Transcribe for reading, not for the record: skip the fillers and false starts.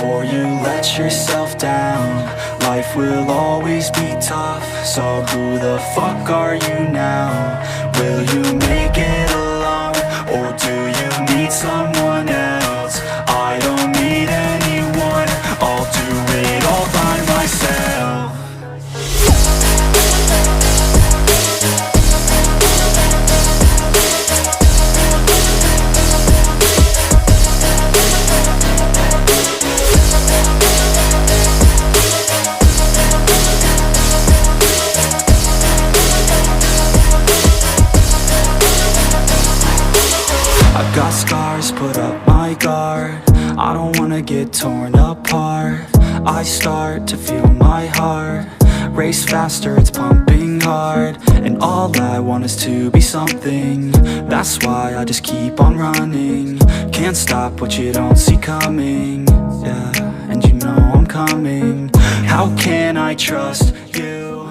or you let yourself down. Life will always be tough, so who the fuck are you now? Will you make it alone, or do you need someone else? I don't need anyone, I'll do it all by myself. I've got scars, put up my guard. I don't wanna get torn apart. I start to feel my heart race faster, it's pumping hard. And all I want is to be something. That's why I just keep on running. Can't stop what you don't see coming. Yeah, and you know I'm coming. How can I trust you?